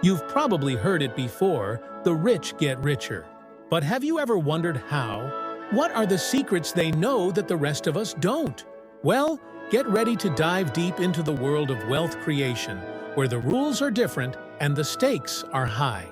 You've probably heard it before, the rich get richer. But have you ever wondered how? What are the secrets they know that the rest of us don't? Well, get ready to dive deep into the world of wealth creation, where the rules are different and the stakes are high.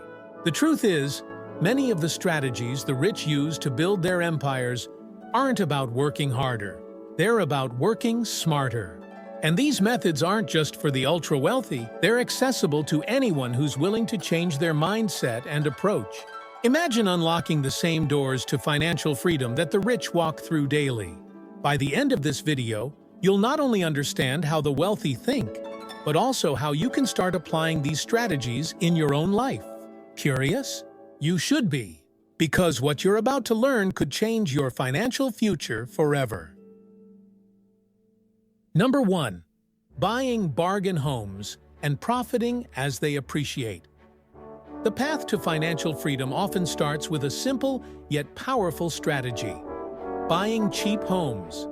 The truth is, many of the strategies the rich use to build their empires aren't about working harder. They're about working smarter. And these methods aren't just for the ultra-wealthy, they're accessible to anyone who's willing to change their mindset and approach. Imagine unlocking the same doors to financial freedom that the rich walk through daily. By the end of this video, you'll not only understand how the wealthy think, but also how you can start applying these strategies in your own life. Curious? You should be, because what you're about to learn could change your financial future forever. Number 1. Buying bargain homes and profiting as they appreciate. The path to financial freedom often starts with a simple yet powerful strategy: buying cheap homes.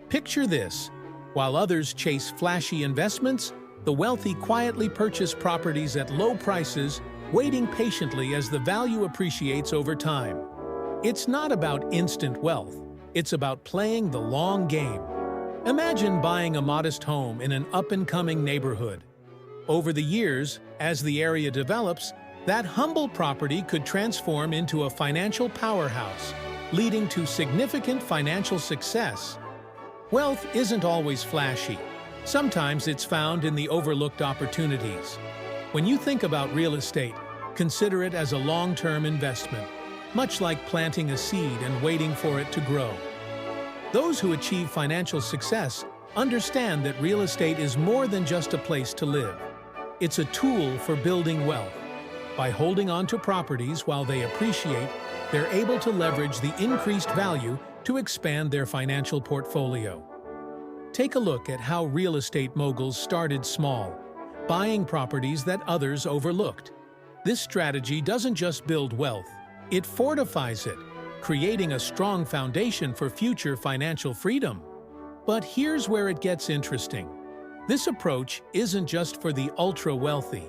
Picture this: while others chase flashy investments, the wealthy quietly purchase properties at low prices, waiting patiently as the value appreciates over time. It's not about instant wealth, it's about playing the long game. Imagine buying a modest home in an up-and-coming neighborhood. Over the years, as the area develops, that humble property could transform into a financial powerhouse, leading to significant financial success. Wealth isn't always flashy. Sometimes it's found in the overlooked opportunities. When you think about real estate, consider it as a long-term investment, much like planting a seed and waiting for it to grow. Those who achieve financial success understand that real estate is more than just a place to live. It's a tool for building wealth. By holding on to properties while they appreciate, they're able to leverage the increased value to expand their financial portfolio. Take a look at how real estate moguls started small, buying properties that others overlooked. This strategy doesn't just build wealth, it fortifies it, creating a strong foundation for future financial freedom. But here's where it gets interesting. This approach isn't just for the ultra-wealthy.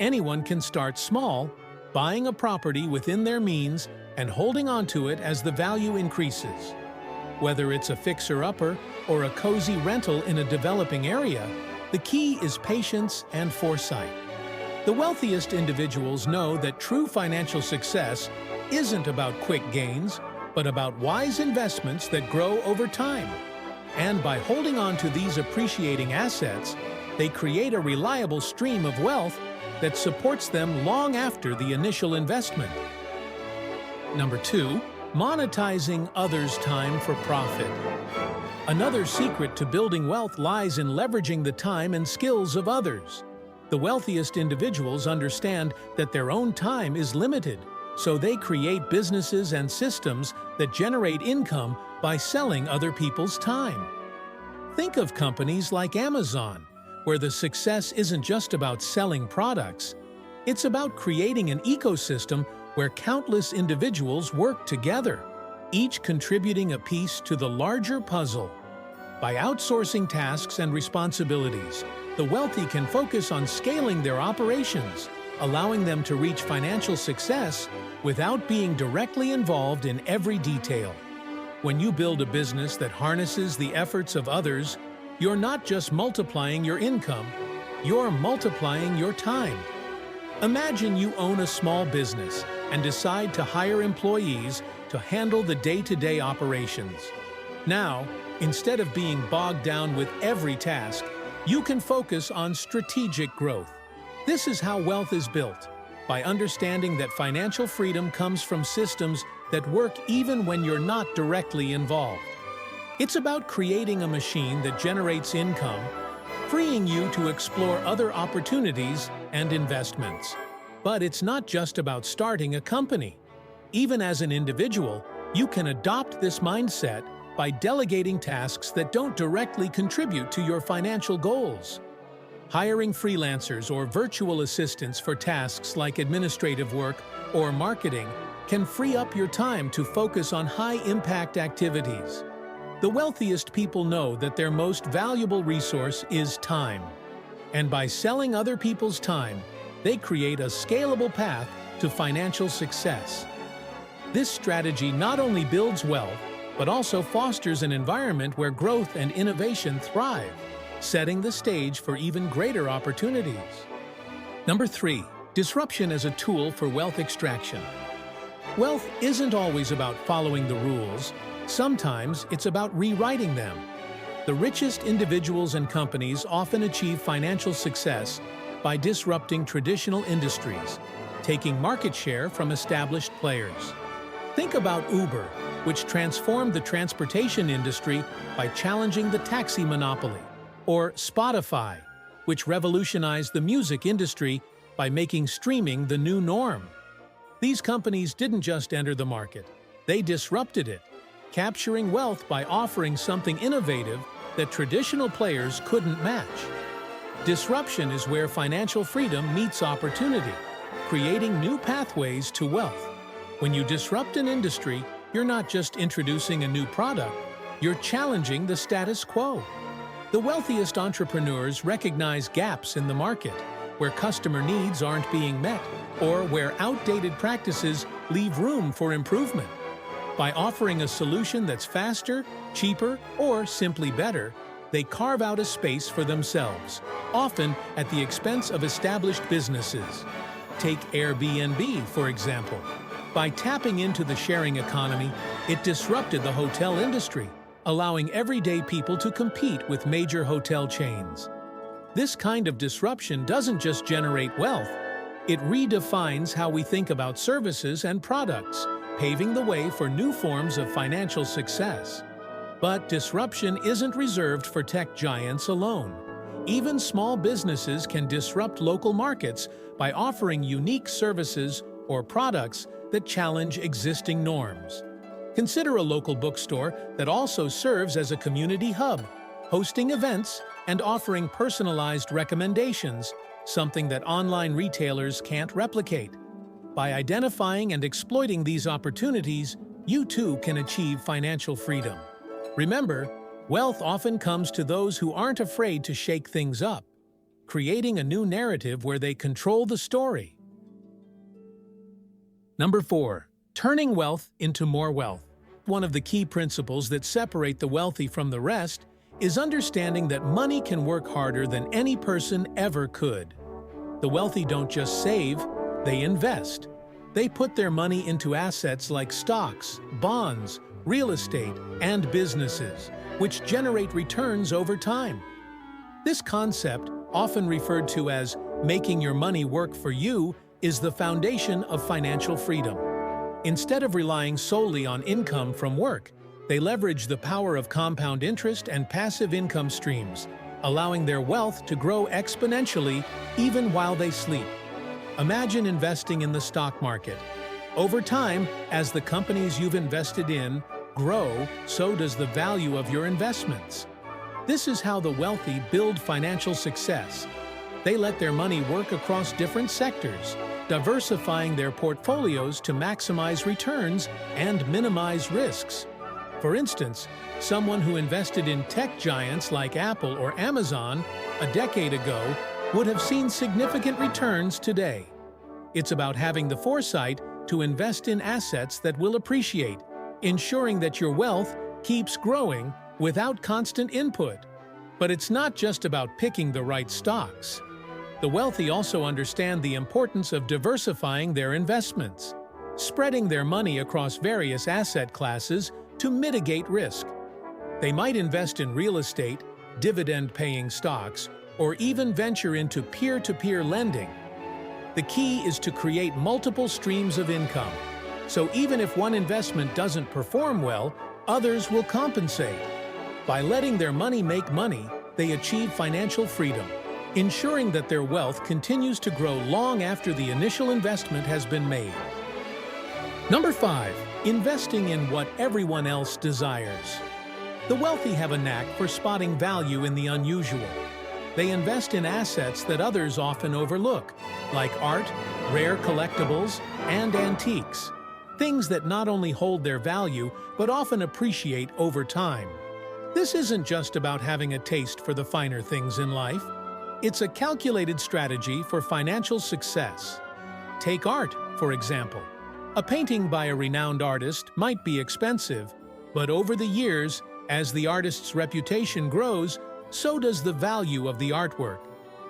Anyone can start small, buying a property within their means and holding on to it as the value increases. Whether it's a fixer-upper or a cozy rental in a developing area, the key is patience and foresight. The wealthiest individuals know that true financial success isn't about quick gains, but about wise investments that grow over time. And by holding on to these appreciating assets, they create a reliable stream of wealth that supports them long after the initial investment. Number 2. Monetizing others' time for profit. Another secret to building wealth lies in leveraging the time and skills of others. The wealthiest individuals understand that their own time is limited, so they create businesses and systems that generate income by selling other people's time. Think of companies like Amazon, where the success isn't just about selling products. It's about creating an ecosystem where countless individuals work together, each contributing a piece to the larger puzzle. By outsourcing tasks and responsibilities, the wealthy can focus on scaling their operations, allowing them to reach financial success without being directly involved in every detail. When you build a business that harnesses the efforts of others, you're not just multiplying your income, you're multiplying your time. Imagine you own a small business and decide to hire employees to handle the day-to-day operations. Now, instead of being bogged down with every task, you can focus on strategic growth. This is how wealth is built, by understanding that financial freedom comes from systems that work even when you're not directly involved. It's about creating a machine that generates income, freeing you to explore other opportunities and investments. But it's not just about starting a company. Even as an individual, you can adopt this mindset by delegating tasks that don't directly contribute to your financial goals. Hiring freelancers or virtual assistants for tasks like administrative work or marketing can free up your time to focus on high-impact activities. The wealthiest people know that their most valuable resource is time. And by selling other people's time, they create a scalable path to financial success. This strategy not only builds wealth, but also fosters an environment where growth and innovation thrive, setting the stage for even greater opportunities. Number 3. Disruption as a tool for wealth extraction. Wealth isn't always about following the rules. Sometimes it's about rewriting them. The richest individuals and companies often achieve financial success by disrupting traditional industries, taking market share from established players. Think about Uber, which transformed the transportation industry by challenging the taxi monopoly, or Spotify, which revolutionized the music industry by making streaming the new norm. These companies didn't just enter the market, they disrupted it, capturing wealth by offering something innovative that traditional players couldn't match. Disruption is where financial freedom meets opportunity, creating new pathways to wealth. When you disrupt an industry, you're not just introducing a new product, you're challenging the status quo. The wealthiest entrepreneurs recognize gaps in the market, where customer needs aren't being met, or where outdated practices leave room for improvement. By offering a solution that's faster, cheaper, or simply better, they carve out a space for themselves, often at the expense of established businesses. Take Airbnb, for example. By tapping into the sharing economy, it disrupted the hotel industry, allowing everyday people to compete with major hotel chains. This kind of disruption doesn't just generate wealth, it redefines how we think about services and products, paving the way for new forms of financial success. But disruption isn't reserved for tech giants alone. Even small businesses can disrupt local markets by offering unique services or products that challenge existing norms. Consider a local bookstore that also serves as a community hub, hosting events and offering personalized recommendations, something that online retailers can't replicate. By identifying and exploiting these opportunities, you too can achieve financial freedom. Remember, wealth often comes to those who aren't afraid to shake things up, creating a new narrative where they control the story. Number 4. Turning wealth into more wealth. One of the key principles that separate the wealthy from the rest is understanding that money can work harder than any person ever could. The wealthy don't just save, they invest. They put their money into assets like stocks, bonds, real estate, and businesses, which generate returns over time. This concept, often referred to as making your money work for you, is the foundation of financial freedom. Instead of relying solely on income from work, they leverage the power of compound interest and passive income streams, allowing their wealth to grow exponentially even while they sleep. Imagine investing in the stock market. Over time, as the companies you've invested in grow, so does the value of your investments. This is how the wealthy build financial success. They let their money work across different sectors, diversifying their portfolios to maximize returns and minimize risks. For instance, someone who invested in tech giants like Apple or Amazon a decade ago would have seen significant returns today. It's about having the foresight to invest in assets that will appreciate, ensuring that your wealth keeps growing without constant input. But it's not just about picking the right stocks. The wealthy also understand the importance of diversifying their investments, spreading their money across various asset classes to mitigate risk. They might invest in real estate, dividend-paying stocks, or even venture into peer-to-peer lending. The key is to create multiple streams of income. So even if one investment doesn't perform well, others will compensate. By letting their money make money, they achieve financial freedom, ensuring that their wealth continues to grow long after the initial investment has been made. Number 5. Investing in what everyone else desires. The wealthy have a knack for spotting value in the unusual. They invest in assets that others often overlook, like art, rare collectibles, and antiques. Things that not only hold their value, but often appreciate over time. This isn't just about having a taste for the finer things in life. It's a calculated strategy for financial success. Take art, for example. A painting by a renowned artist might be expensive, but over the years, as the artist's reputation grows, so does the value of the artwork.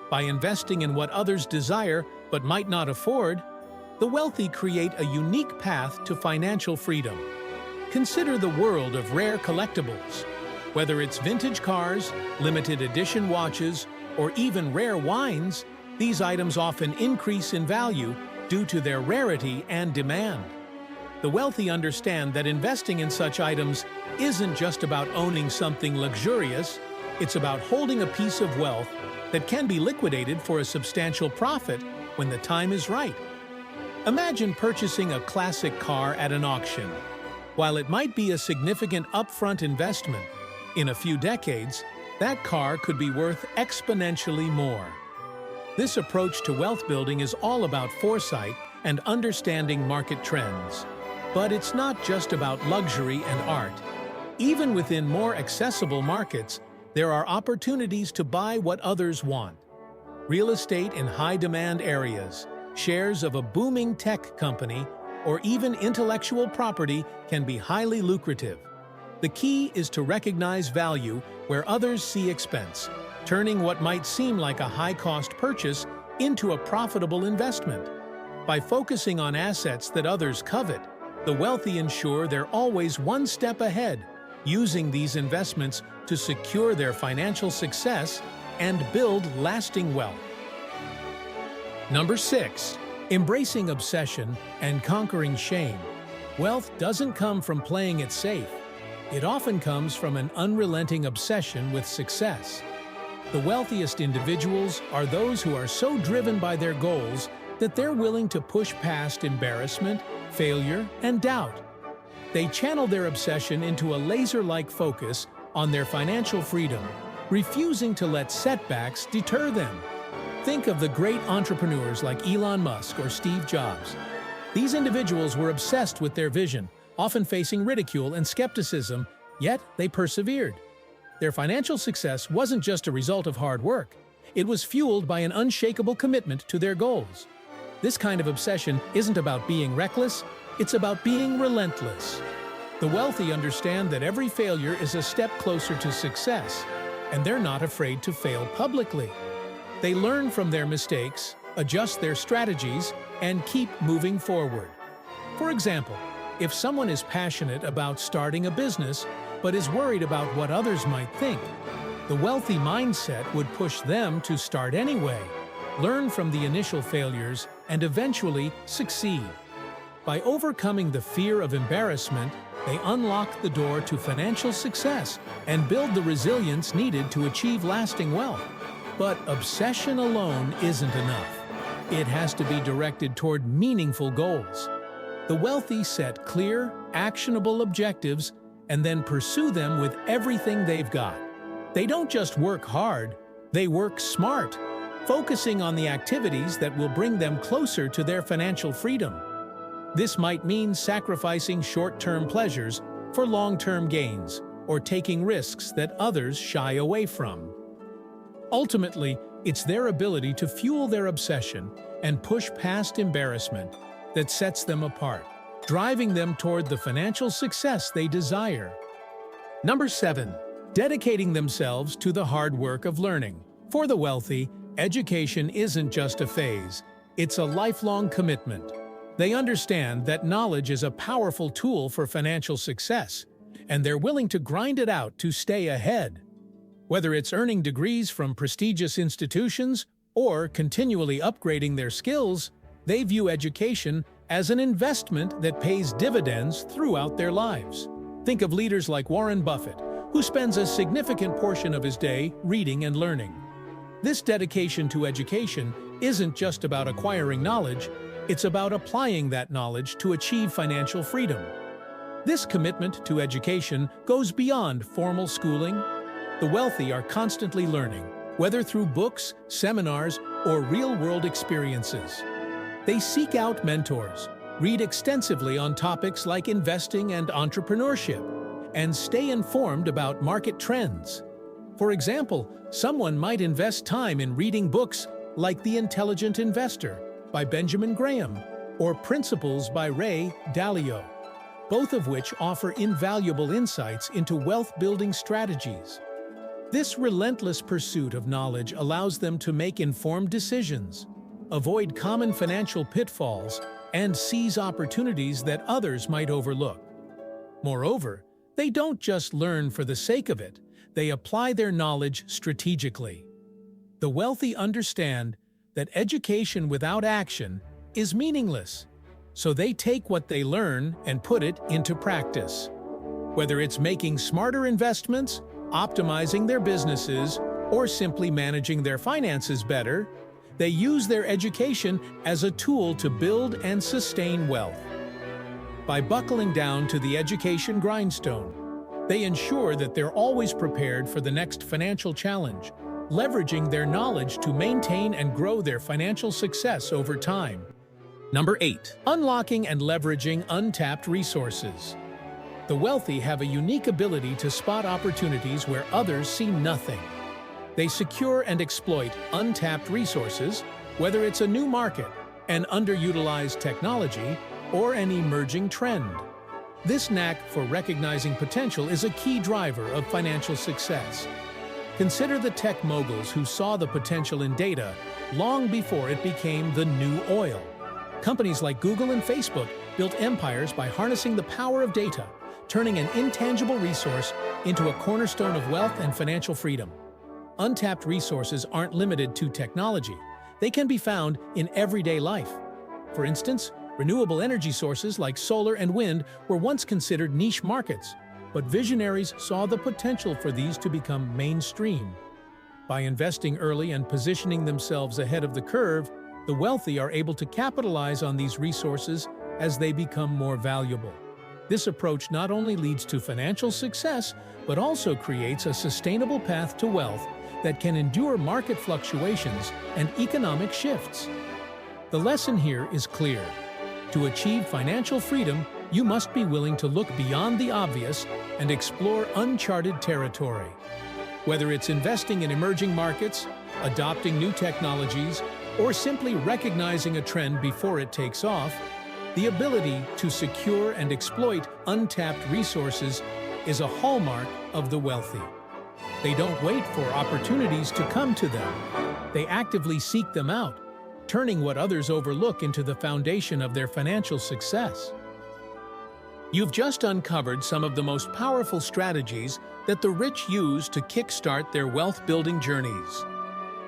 By investing in what others desire but might not afford, the wealthy create a unique path to financial freedom. Consider the world of rare collectibles. Whether it's vintage cars, limited edition watches, or even rare wines, these items often increase in value due to their rarity and demand. The wealthy understand that investing in such items isn't just about owning something luxurious, it's about holding a piece of wealth that can be liquidated for a substantial profit when the time is right. Imagine purchasing a classic car at an auction. While it might be a significant upfront investment, in a few decades, that car could be worth exponentially more. This approach to wealth building is all about foresight and understanding market trends. But it's not just about luxury and art. Even within more accessible markets, there are opportunities to buy what others want. Real estate in high-demand areas, shares of a booming tech company, or even intellectual property can be highly lucrative. The key is to recognize value where others see expense, turning what might seem like a high-cost purchase into a profitable investment. By focusing on assets that others covet, the wealthy ensure they're always one step ahead, using these investments to secure their financial success and build lasting wealth. Number 6. Embracing obsession and conquering shame. Wealth doesn't come from playing it safe. It often comes from an unrelenting obsession with success. The wealthiest individuals are those who are so driven by their goals that they're willing to push past embarrassment, failure, and doubt. They channel their obsession into a laser-like focus on their financial freedom, refusing to let setbacks deter them. Think of the great entrepreneurs like Elon Musk or Steve Jobs. These individuals were obsessed with their vision, often facing ridicule and skepticism, yet they persevered. Their financial success wasn't just a result of hard work. It was fueled by an unshakable commitment to their goals. This kind of obsession isn't about being reckless, it's about being relentless. The wealthy understand that every failure is a step closer to success, and they're not afraid to fail publicly. They learn from their mistakes, adjust their strategies, and keep moving forward. For example, if someone is passionate about starting a business but is worried about what others might think, the wealthy mindset would push them to start anyway, learn from the initial failures, and eventually succeed. By overcoming the fear of embarrassment, they unlock the door to financial success and build the resilience needed to achieve lasting wealth. But obsession alone isn't enough. It has to be directed toward meaningful goals. The wealthy set clear, actionable objectives and then pursue them with everything they've got. They don't just work hard, they work smart, focusing on the activities that will bring them closer to their financial freedom. This might mean sacrificing short-term pleasures for long-term gains, or taking risks that others shy away from. Ultimately, it's their ability to fuel their obsession and push past embarrassment that sets them apart, driving them toward the financial success they desire. Number 7. Dedicating themselves to the hard work of learning. For the wealthy, education isn't just a phase, it's a lifelong commitment. They understand that knowledge is a powerful tool for financial success, and they're willing to grind it out to stay ahead. Whether it's earning degrees from prestigious institutions or continually upgrading their skills, they view education as an investment that pays dividends throughout their lives. Think of leaders like Warren Buffett, who spends a significant portion of his day reading and learning. This dedication to education isn't just about acquiring knowledge, it's about applying that knowledge to achieve financial freedom. This commitment to education goes beyond formal schooling. The wealthy are constantly learning, whether through books, seminars, or real-world experiences. They seek out mentors, read extensively on topics like investing and entrepreneurship, and stay informed about market trends. For example, someone might invest time in reading books like The Intelligent Investor by Benjamin Graham or Principles by Ray Dalio, both of which offer invaluable insights into wealth-building strategies. This relentless pursuit of knowledge allows them to make informed decisions, avoid common financial pitfalls, and seize opportunities that others might overlook. Moreover, they don't just learn for the sake of it, they apply their knowledge strategically. The wealthy understand that education without action is meaningless, so they take what they learn and put it into practice. Whether it's making smarter investments, optimizing their businesses, or simply managing their finances better, they use their education as a tool to build and sustain wealth. By buckling down to the education grindstone, they ensure that they're always prepared for the next financial challenge, leveraging their knowledge to maintain and grow their financial success over time. Number 8. Unlocking and leveraging untapped resources. The wealthy have a unique ability to spot opportunities where others see nothing. They secure and exploit untapped resources, whether it's a new market, an underutilized technology, or an emerging trend. This knack for recognizing potential is a key driver of financial success. Consider the tech moguls who saw the potential in data long before it became the new oil. Companies like Google and Facebook built empires by harnessing the power of data, turning an intangible resource into a cornerstone of wealth and financial freedom. Untapped resources aren't limited to technology. They can be found in everyday life. For instance, renewable energy sources like solar and wind were once considered niche markets, but visionaries saw the potential for these to become mainstream. By investing early and positioning themselves ahead of the curve, the wealthy are able to capitalize on these resources as they become more valuable. This approach not only leads to financial success, but also creates a sustainable path to wealth that can endure market fluctuations and economic shifts. The lesson here is clear. To achieve financial freedom, you must be willing to look beyond the obvious and explore uncharted territory. Whether it's investing in emerging markets, adopting new technologies, or simply recognizing a trend before it takes off, the ability to secure and exploit untapped resources is a hallmark of the wealthy. They don't wait for opportunities to come to them. They actively seek them out, turning what others overlook into the foundation of their financial success. You've just uncovered some of the most powerful strategies that the rich use to kickstart their wealth-building journeys.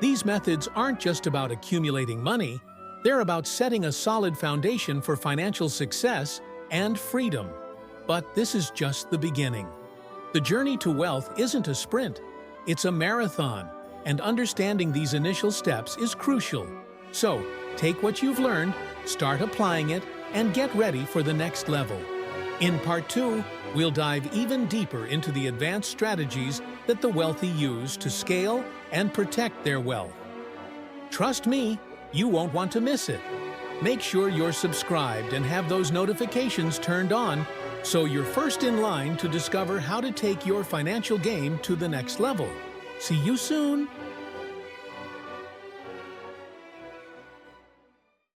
These methods aren't just about accumulating money, they're about setting a solid foundation for financial success and freedom. But this is just the beginning. The journey to wealth isn't a sprint, it's a marathon, and understanding these initial steps is crucial. So, take what you've learned, start applying it, and get ready for the next level. In Part 2, we'll dive even deeper into the advanced strategies that the wealthy use to scale and protect their wealth. Trust me, you won't want to miss it. Make sure you're subscribed and have those notifications turned on so you're first in line to discover how to take your financial game to the next level. See you soon!